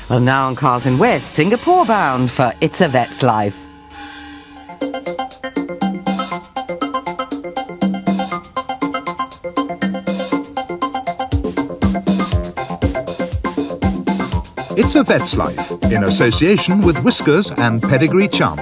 Well, now on Carlton West, Singapore bound for It's a Vet's Life. It's a Vet's Life, in association with Whiskers and Pedigree Chum.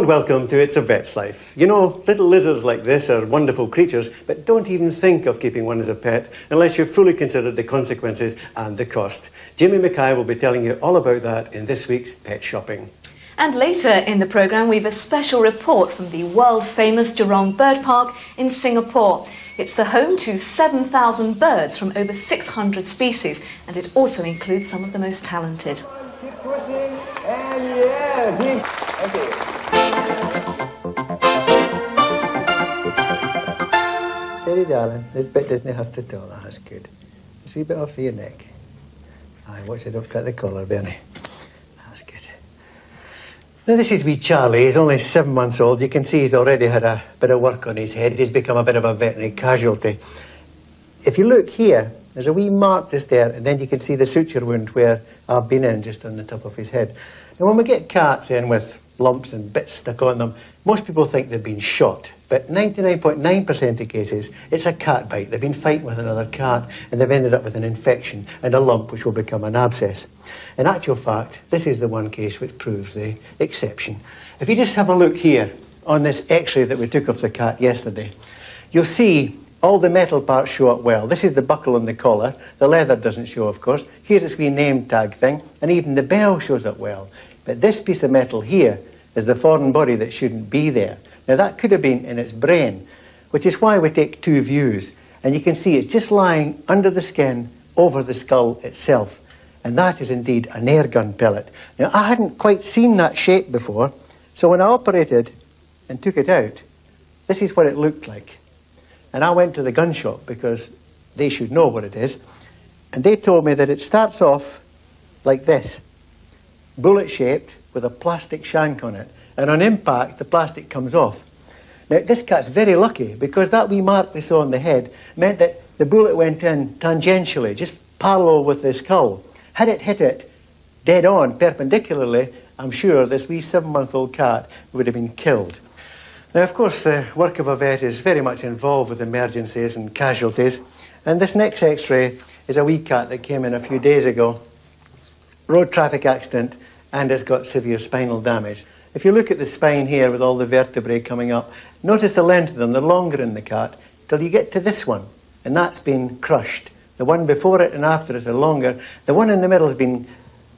Welcome to It's a Vet's Life. You know, little lizards like this are wonderful creatures, but don't even think of keeping one as a pet unless you've fully considered the consequences and the cost. Jimmy Mackay will be telling you all about that in this week's Pet Shopping. And later in the programme, we've a special report from the world-famous Jurong Bird Park in Singapore. It's the home to 7,000 birds from over 600 species, and it also includes some of the most talented. Keep pushing, and yeah, okay. Steady, darling. This bit doesn't hurt at all. That's good. Just a wee bit off your neck. Aye, watch it, don't cut the collar, Bernie. That's good. Now, this is wee Charlie. He's only 7 months old. You can see he's already had a bit of work on his head. He's become a bit of a veterinary casualty. If you look here, there's a wee mark just there, and then you can see the suture wound where I've been in, just on the top of his head. Now, when we get cats in with lumps and bits stuck on them, most people think they've been shot. But 99.9% of cases, it's a cat bite. They've been fighting with another cat and they've ended up with an infection and a lump which will become an abscess. In actual fact, this is the one case which proves the exception. If you just have a look here on this x-ray that we took of the cat yesterday, you'll see all the metal parts show up well. This is the buckle on the collar. The leather doesn't show, of course. Here's this wee name tag thing, and even the bell shows up well. But this piece of metal here is the foreign body that shouldn't be there. Now, that could have been in its brain, which is why we take two views. And you can see it's just lying under the skin over the skull itself. And that is indeed an air gun pellet. Now, I hadn't quite seen that shape before, so when I operated and took it out, this is what it looked like. And I went to the gun shop because they should know what it is. And they told me that it starts off like this, bullet-shaped with a plastic shank on it. And on impact, the plastic comes off. Now, this cat's very lucky because that wee mark we saw on the head meant that the bullet went in tangentially, just parallel with the skull. Had it hit it dead on, perpendicularly, I'm sure this wee 7-month-old cat would have been killed. Now, of course, the work of a vet is very much involved with emergencies and casualties. And this next x-ray is a wee cat that came in a few days ago. Road traffic accident, and it's got severe spinal damage. If you look at the spine here with all the vertebrae coming up, notice the length of them. They're longer in the cat till you get to this one, and that's been crushed. The one before it and after it are longer. The one in the middle has been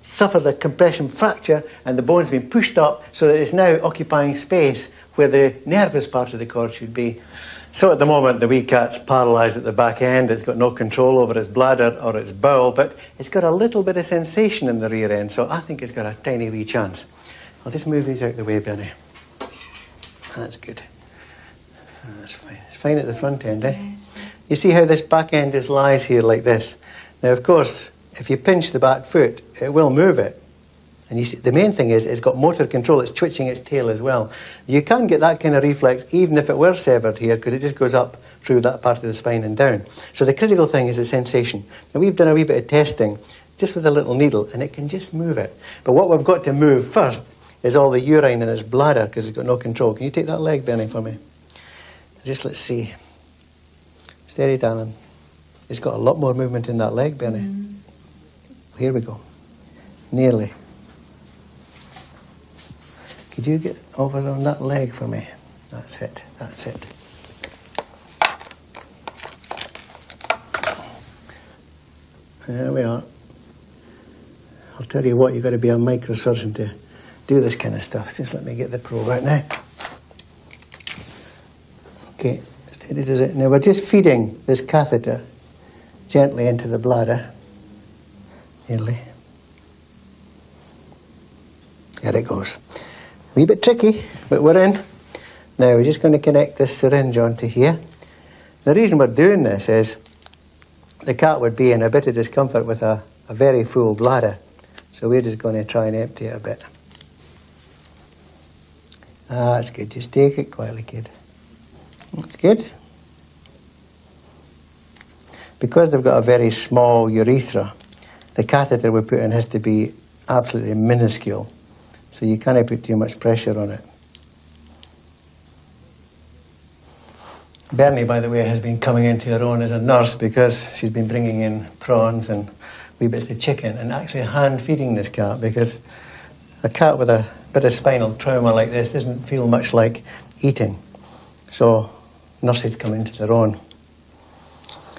suffered a compression fracture, and the bone's been pushed up so that it's now occupying space where the nervous part of the cord should be. So at the moment, the wee cat's paralysed at the back end. It's got no control over its bladder or its bowel, but it's got a little bit of sensation in the rear end, so I think it's got a tiny wee chance. I'll just move these out of the way, Benny. That's good. That's fine. It's fine at the front end, eh? Yeah, you see how this back end just lies here like this? Now, of course, if you pinch the back foot, it will move it. And you see, the main thing is it's got motor control. It's twitching its tail as well. You can get that kind of reflex even if it were severed here because it just goes up through that part of the spine and down. So the critical thing is the sensation. Now, we've done a wee bit of testing just with a little needle, and it can just move it. But what we've got to move first is all the urine in his bladder because it's got no control. Can you take that leg, Benny, for me? Just let's see. Steady, darling. It's got a lot more movement in that leg, Benny. Here we go. Nearly. Could you get over on that leg for me? That's it. That's it. There we are. I'll tell you what, you've got to be a microsurgeon to do this kind of stuff. Just let me get the probe right now. Okay, steady does it. Now we're just feeding this catheter gently into the bladder. Nearly. There it goes. A wee bit tricky, but we're in. Now we're just going to connect this syringe onto here. The reason we're doing this is the cat would be in a bit of discomfort with a very full bladder. So we're just going to try and empty it a bit. Ah, that's good. Just take it quietly, kid. That's good. Because they've got a very small urethra, the catheter we put in has to be absolutely minuscule. So you can't put too much pressure on it. Bernie, by the way, has been coming into her own as a nurse because she's been bringing in prawns and wee bits of chicken and actually hand feeding this cat, because a cat with a bit of spinal trauma like this doesn't feel much like eating. So nurses come into their own.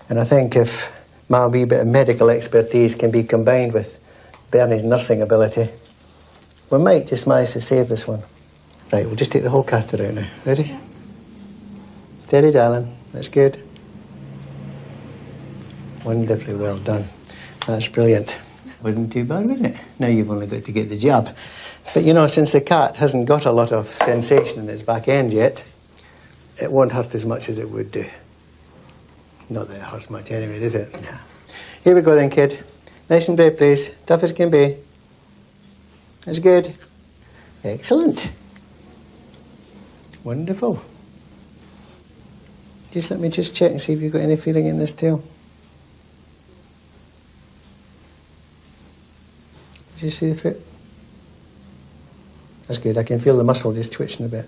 And I think if my wee bit of medical expertise can be combined with Bernie's nursing ability, we might just manage to save this one. Right, we'll just take the whole catheter out now. Ready? Yeah. Steady, darling. That's good. Wonderfully well done. That's brilliant. Wasn't too bad, was it? Now you've only got to get the jab. But you know, since the cat hasn't got a lot of sensation in its back end yet, it won't hurt as much as it would do. Not that it hurts much anyway, does it? No. Here we go then, kid. Nice and brave, please. Tough as can be. That's good. Excellent. Wonderful. Just let me just check and see if you've got any feeling in this tail. Did you see the foot? That's good. I can feel the muscle just twitching a bit.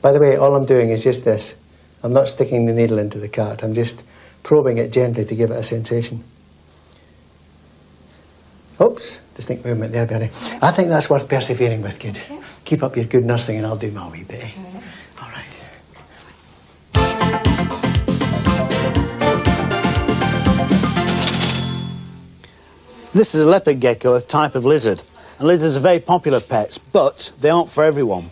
By the way, all I'm doing is just this. I'm not sticking the needle into the cat. I'm just probing it gently to give it a sensation. Oops, distinct movement there, Bernie. I think that's worth persevering with, kid. Okay. Keep up your good nursing and I'll do my wee bit. All right. This is a leopard gecko, a type of lizard. And lizards are very popular pets, but they aren't for everyone.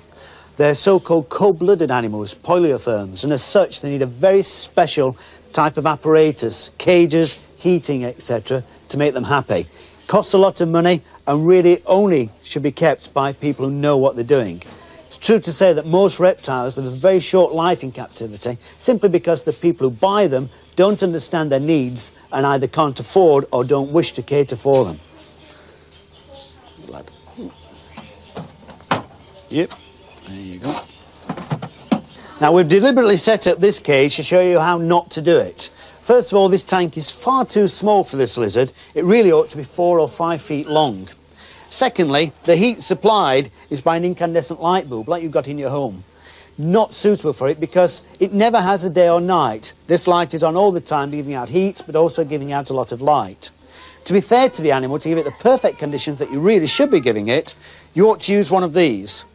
They're so-called cold-blooded animals, polyotherms, and as such they need a very special type of apparatus, cages, heating, etc., to make them happy. Costs a lot of money and really only should be kept by people who know what they're doing. It's true to say that most reptiles have a very short life in captivity simply because the people who buy them don't understand their needs and either can't afford or don't wish to cater for them. Yep, there you go. Now we've deliberately set up this cage to show you how not to do it. First of all, this tank is far too small for this lizard. It really ought to be 4 or 5 feet long. Secondly, the heat supplied is by an incandescent light bulb, like you've got in your home. Not suitable for it because it never has a day or night. This light is on all the time, giving out heat, but also giving out a lot of light. To be fair to the animal, to give it the perfect conditions that you really should be giving it, you ought to use one of these.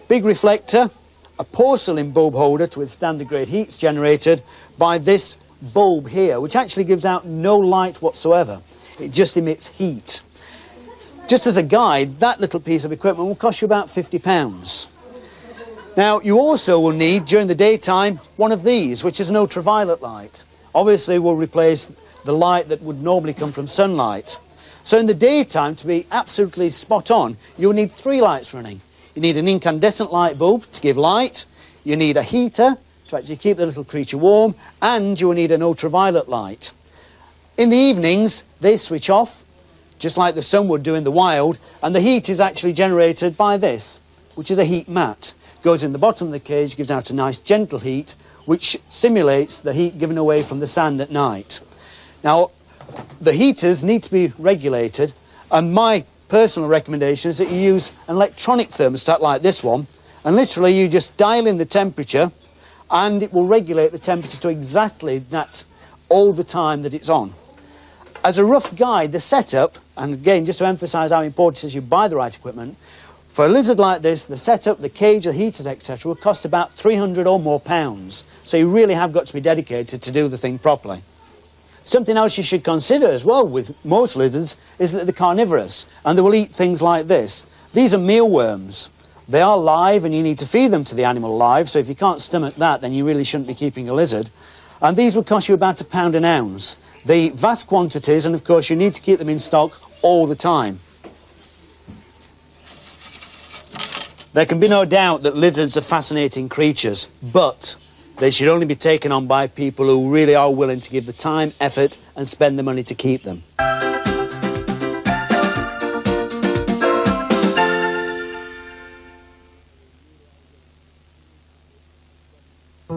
Big reflector, a porcelain bulb holder to withstand the great heats generated by this bulb here, which actually gives out no light whatsoever. It just emits heat. Just as a guide, that little piece of equipment will cost you about £50. Now, you also will need, during the daytime, one of these, which is an ultraviolet light. Obviously, will replace the light that would normally come from sunlight. So in the daytime, to be absolutely spot on, you'll need 3 lights running. You need an incandescent light bulb to give light, you need a heater to actually keep the little creature warm, and you will need an ultraviolet light. In the evenings, they switch off, just like the sun would do in the wild, and the heat is actually generated by this, which is a heat mat. Goes in the bottom of the cage, gives out a nice gentle heat, which simulates the heat given away from the sand at night. Now, the heaters need to be regulated, and my personal recommendation is that you use an electronic thermostat like this one, and literally you just dial in the temperature and it will regulate the temperature to exactly that all the time that it's on. As a rough guide, the setup, and again just to emphasise how important it is you buy the right equipment, for a lizard like this, the setup, the cage, the heaters, etc. will cost about £300 or more. So you really have got to be dedicated to do the thing properly. Something else you should consider as well with most lizards is that they're carnivorous and they will eat things like this. These are mealworms. They are live and you need to feed them to the animal live, so if you can't stomach that then you really shouldn't be keeping a lizard. And these will cost you about £1 an ounce. The vast quantities, and of course you need to keep them in stock all the time. There can be no doubt that lizards are fascinating creatures, but they should only be taken on by people who really are willing to give the time, effort and spend the money to keep them.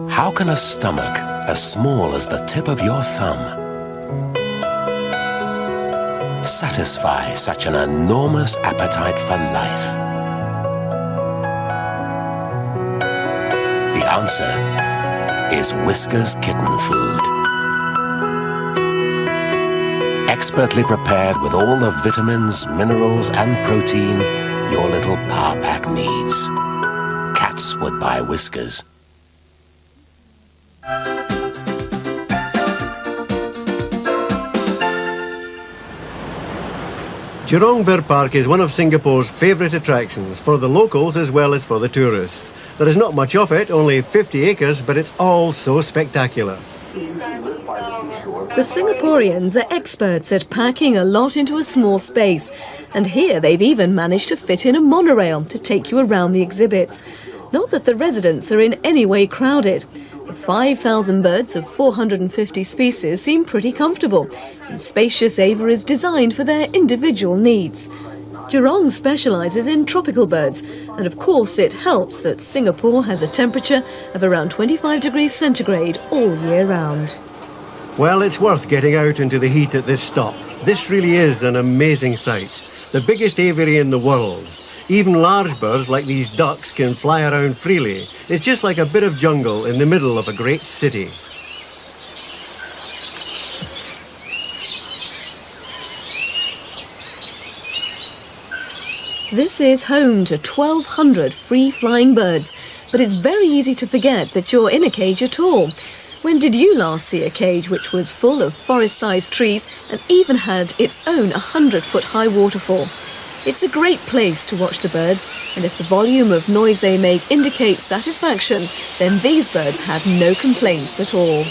How can a stomach as small as the tip of your thumb satisfy such an enormous appetite for life? The answer is Whisker's Kitten Food. Expertly prepared with all the vitamins, minerals and protein your little power pack needs. Cats would buy Whiskers. Jurong Bird Park is one of Singapore's favourite attractions, for the locals as well as for the tourists. There is not much of it, only 50 acres, but it's all so spectacular. The Singaporeans are experts at packing a lot into a small space, and here they've even managed to fit in a monorail to take you around the exhibits. Not that the residents are in any way crowded. The 5,000 birds of 450 species seem pretty comfortable, and spacious Ava is designed for their individual needs. Jurong specialises in tropical birds, and of course it helps that Singapore has a temperature of around 25 degrees centigrade all year round. Well, it's worth getting out into the heat at this stop. This really is an amazing sight. The biggest aviary in the world. Even large birds like these ducks can fly around freely. It's just like a bit of jungle in the middle of a great city. This is home to 1,200 free-flying birds, but it's very easy to forget that you're in a cage at all. When did you last see a cage which was full of forest-sized trees and even had its own 100-foot-high waterfall? It's a great place to watch the birds, and if the volume of noise they make indicates satisfaction, then these birds have no complaints at all.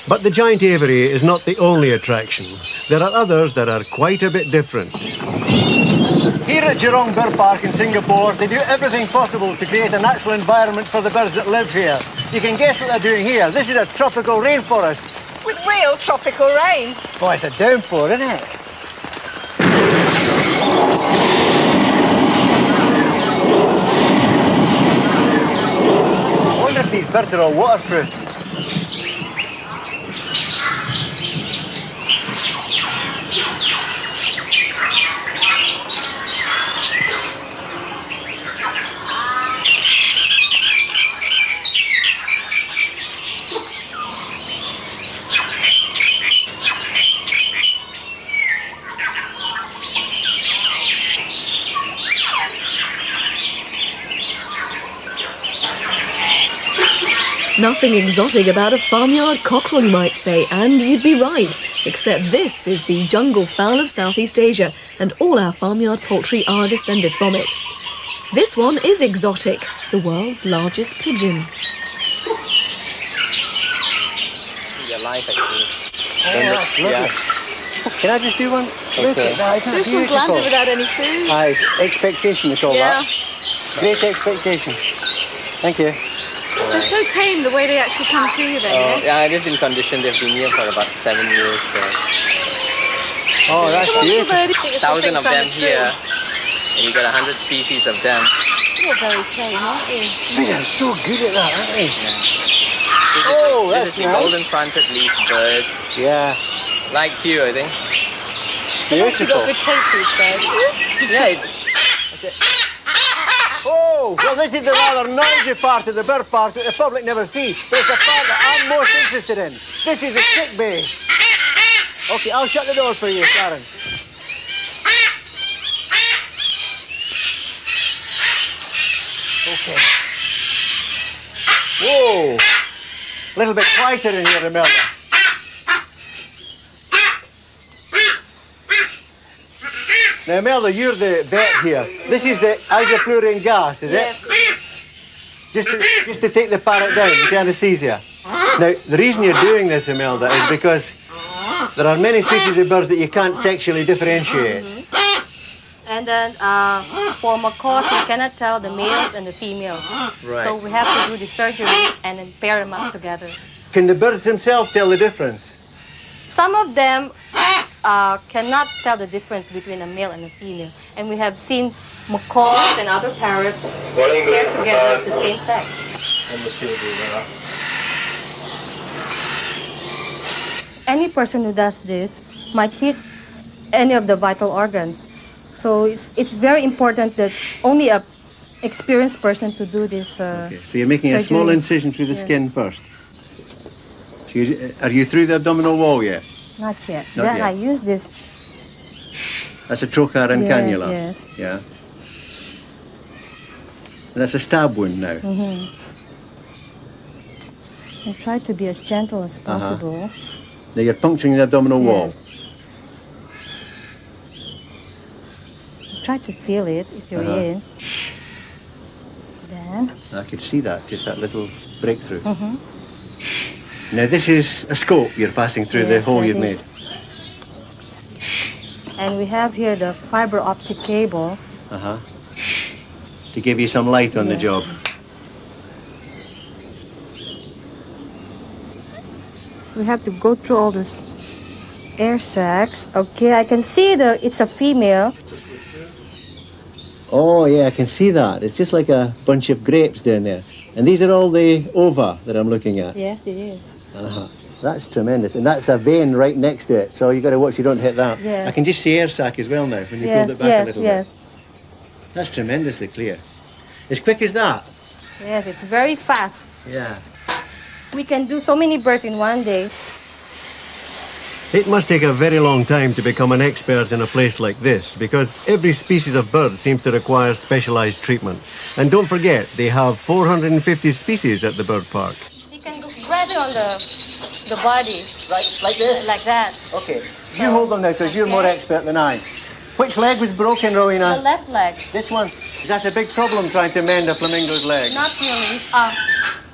But the giant aviary is not the only attraction. There are others that are quite a bit different. Here at Jurong Bird Park in Singapore, they do everything possible to create a natural environment for the birds that live here. You can guess what they're doing here. This is a tropical rainforest. With real tropical rain. Oh, it's a downpour, isn't it? I wonder if these birds are all waterproof. Nothing exotic about a farmyard cockerel, you might say, and you'd be right, except this is the jungle fowl of Southeast Asia, and all our farmyard poultry are descended from it. This one is exotic, the world's largest pigeon. Your life, actually. Oh, that's lovely. Yeah. Can I just do one? Look at that, isn't it This one's beautiful? landed without any food. Aye, it's expectation, we call Yeah. that. Great expectation. Thank you. They're so tame the way they actually come to you then, yes? Yeah, they've been conditioned. They've been here for about 7 years. Oh, that's Come on, little beautiful. birdie. Think it's 1,000 of something them from the here, tree. and you got 100 species of them. You're very tame, aren't you? They are so good at that, aren't they? This Oh, is that's the nice. golden-fronted leaf bird. Yeah, Like you, I think. They've actually beautiful. got good taste, these birds. Yeah, Oh, well, this is the rather noisy part of the bird park that the public never sees. But it's the part that I'm most interested in. This is the sick bay. Okay, I'll shut the door for you, Sharon. Okay. Whoa! A little bit quieter in here, Imelda. Now, Imelda, you're the vet here. This is the isoflurane gas, is it? Just to take the parrot down with the anaesthesia. Now, the reason you're doing this, Imelda, is because there are many species of birds that you can't sexually differentiate. And then for macaws, we cannot tell the males and the females. Right. So we have to do the surgery and then pair them up together. Can the birds themselves tell the difference? Some of them cannot tell the difference between a male and a female. And we have seen macaws and other parrots pair together of the same sex. Any person who does this might hit any of the vital organs. So it's very important that only a experienced person to do this. Okay, so you're making a small surgery. incision through the skin first. So are you through the abdominal wall yet? Not yet. Not Then yet. I use this. That's a trocar and cannula. Yes. Yeah. And that's a stab wound now. And try to be as gentle as possible. Now you're puncturing the abdominal wall. Yes. Try to feel it if you're in. Then. I could see that, just that little breakthrough. Now this is a scope you're passing through the Yes, hole that you've is. made. And we have here the fiber optic cable. To give you some light on the Yes. job. We have to go through all these air sacs. Okay, I can see it's a female. Oh yeah, I can see that. It's just like a bunch of grapes down there. And these are all the ova that I'm looking at. Yes, it is. That's tremendous. And that's the vein right next to it. So you got to watch you don't hit that. Yes. I can just see air sac as well now when you Yes, pulled it back yes, a little yes. bit. That's tremendously clear. As quick as that. Yes, it's very fast. Yeah. We can do so many birds in one day. It must take a very long time to become an expert in a place like this because every species of bird seems to require specialized treatment. And don't forget, they have 450 species at the bird park. You can go right on the body. Right, like this? Like that. Okay. You hold them now because you're more expert than I. Which leg was broken, Rowena? The left leg. This one. Is that a big problem trying to mend a flamingo's leg? Not really.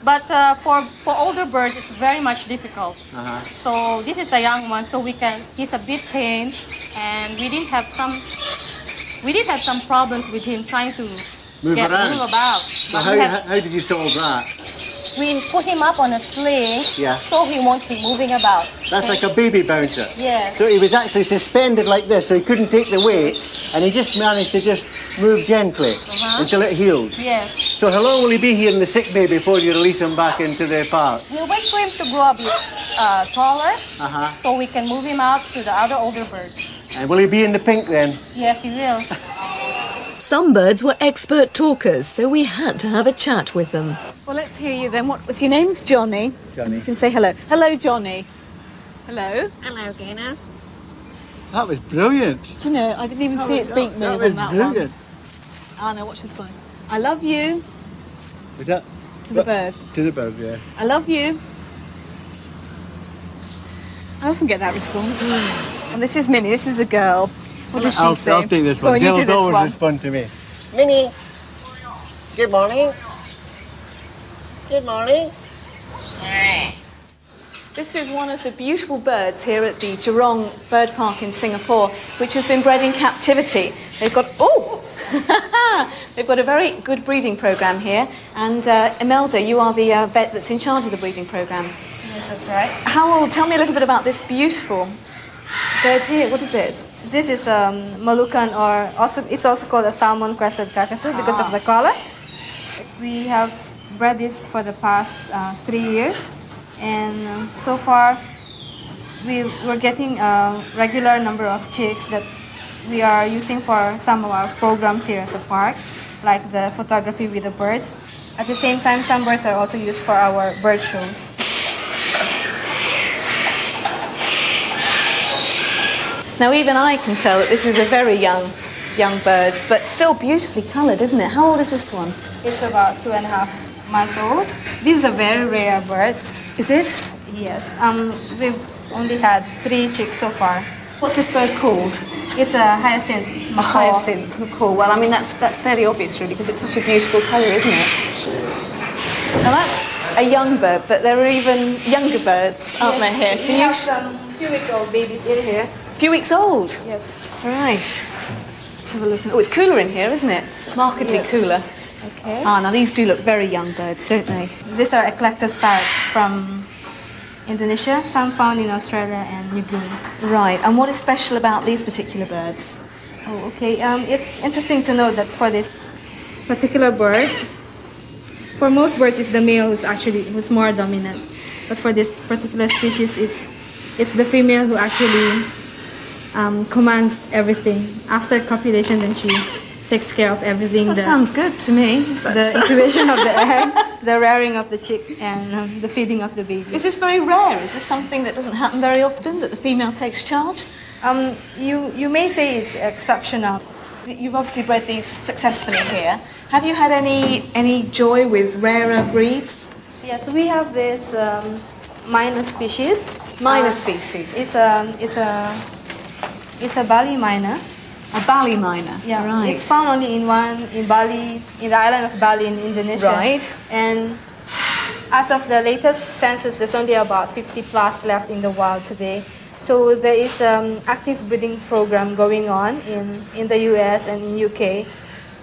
But for older birds, it's very much difficult. So this is a young one, so he's a bit pain, and we did have some problems with him trying to Move about. So But how did you solve that? we put him up on a sling, Yeah. so he won't be moving about. That's like a baby bouncer. Yes. So he was actually suspended like this, so he couldn't take the weight, and he just managed to just move gently until it healed. Yes. So how long will he be here in the sick bay before you release him back into the park? We'll wait for him to grow a bit taller, so we can move him out to the other older birds. And will he be in the pink then? Yes, he will. Some birds were expert talkers, so we had to have a chat with them. Well, let's hear you then. What's your name's Johnny? Johnny. You can say hello. Hello, Johnny. Hello. Hello, Gaynor. That was brilliant. Do you know, I didn't even see its beak move on that brilliant. one. Oh, no, watch this one. I love you. Was that? To the birds. To the bird, yeah. I love you. I often get that response. And this is Minnie. This is a girl. What does she say? I'll take this Go one. on, you do Girls this always one. respond to me. Minnie. Good morning. Good morning. This is one of the beautiful birds here at the Jurong Bird Park in Singapore, which has been bred in captivity. They've got they've got a very good breeding program here. And Imelda, you are the vet that's in charge of the breeding program. Yes, that's right. Tell me a little bit about this beautiful bird here. What is it? This is Malukan, or it's also called a salmon crested cockatoo because of the color. We have bred this for the past 3 years, and so far we're getting a regular number of chicks that we are using for some of our programs here at the park, like the photography with the birds. At the same time, some birds are also used for our bird shows. Now, even I can tell that this is a very young bird, but still beautifully coloured, isn't it? How old is this one? It's about 2.5 months old. This is a very rare bird. Is it? Yes. We've only had 3 chicks so far. What's this bird called? It's a hyacinth A macaw. hyacinth macaw. Well, I mean, that's fairly obvious, really, because it's such a beautiful colour, isn't it? Now, that's a young bird, but there are even younger birds, aren't there, here? We have some few weeks old babies in here. A few weeks old? Yes. Right. Let's have a look. Oh, it's cooler in here, isn't it? Markedly cooler. Okay. Ah, now these do look very young birds, don't they? These are eclectus parrots from Indonesia, some found in Australia and New Guinea. Right, and what is special about these particular birds? Oh, okay. It's interesting to note that for this particular bird, for most birds, it's the male who's more dominant. But for this particular species, it's the female who actually commands everything. After copulation, then she takes care of everything. That sounds good to me. The incubation of the egg, the rearing of the chick, and the feeding of the baby. Is this very rare? Is this something that doesn't happen very often, that the female takes charge? You may say it's exceptional. You've obviously bred these successfully here. Have you had any joy with rarer breeds? Yes, we have this minor species. Minor species? It's a Bali minor. A Bali minor? Yeah, right. It's found only in Bali, in the island of Bali in Indonesia. Right. And as of the latest census, there's only about 50 plus left in the wild today. So there is an active breeding program going on in the US and in UK,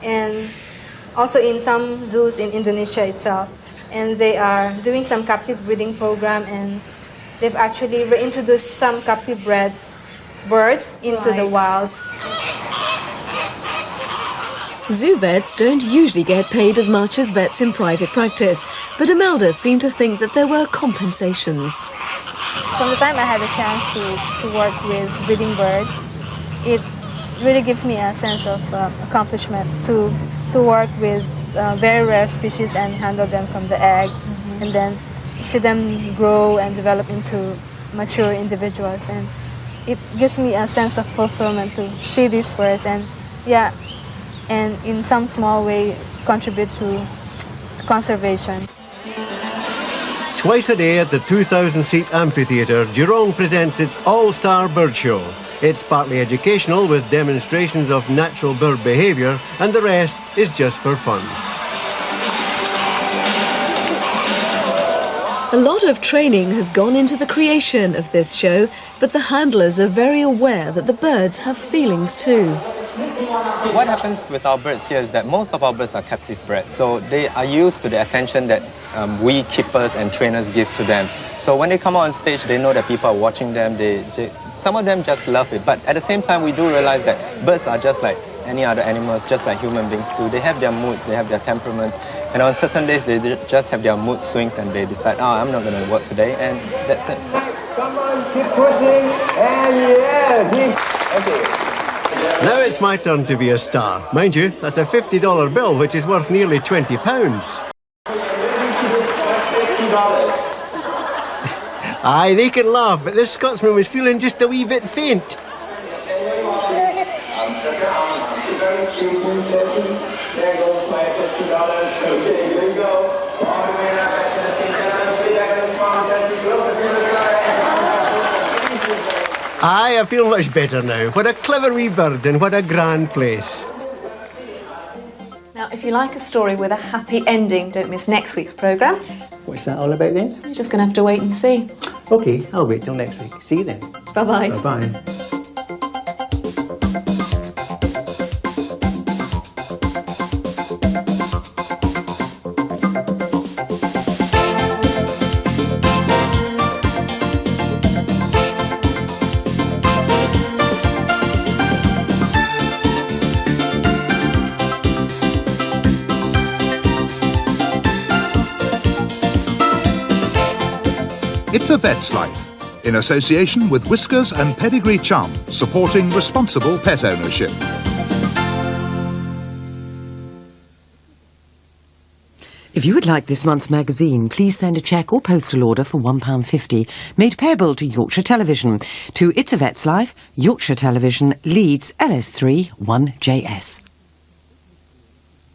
and also in some zoos in Indonesia itself. And they are doing some captive breeding program, and they've actually reintroduced some captive bred birds into the wild. Zoo vets don't usually get paid as much as vets in private practice, but Imelda seemed to think that there were compensations. From the time I had a chance to work with breeding birds, it really gives me a sense of accomplishment to work with very rare species and handle them from the egg, and then see them grow and develop into mature individuals. And it gives me a sense of fulfillment to see these birds and in some small way contribute to conservation. Twice a day at the 2,000-seat amphitheatre, Geelong presents its All-Star Bird Show. It's partly educational with demonstrations of natural bird behaviour, and the rest is just for fun. A lot of training has gone into the creation of this show, but the handlers are very aware that the birds have feelings too. What happens with our birds here is that most of our birds are captive bred, so they are used to the attention that we keepers and trainers give to them. So when they come out on stage, they know that people are watching them. Some of them just love it, but at the same time, we do realize that birds are just like any other animals, just like human beings do. They have their moods, they have their temperaments, and on certain days, they just have their mood swings and they decide, oh, I'm not going to work today, and that's it. Come on, keep pushing, and yeah, okay. Now it's my turn to be a star. Mind you, that's a $50 bill, which is worth nearly £20. Aye, they can laugh, but this Scotsman was feeling just a wee bit faint. There goes my $50. Okay, here we go. All the way up at the same time. Put it back in the spawn. Aye, I feel much better now. What a clever wee bird and what a grand place. Now, if you like a story with a happy ending, don't miss next week's programme. What's that all about then? You're just going to have to wait and see. OK, I'll wait till next week. See you then. Bye-bye. Bye-bye. It's a Vet's Life, in association with Whiskers and Pedigree Chum, supporting responsible pet ownership. If you would like this month's magazine, please send a cheque or postal order for £1.50, made payable to Yorkshire Television, to It's a Vet's Life, Yorkshire Television, Leeds, LS3 1JS.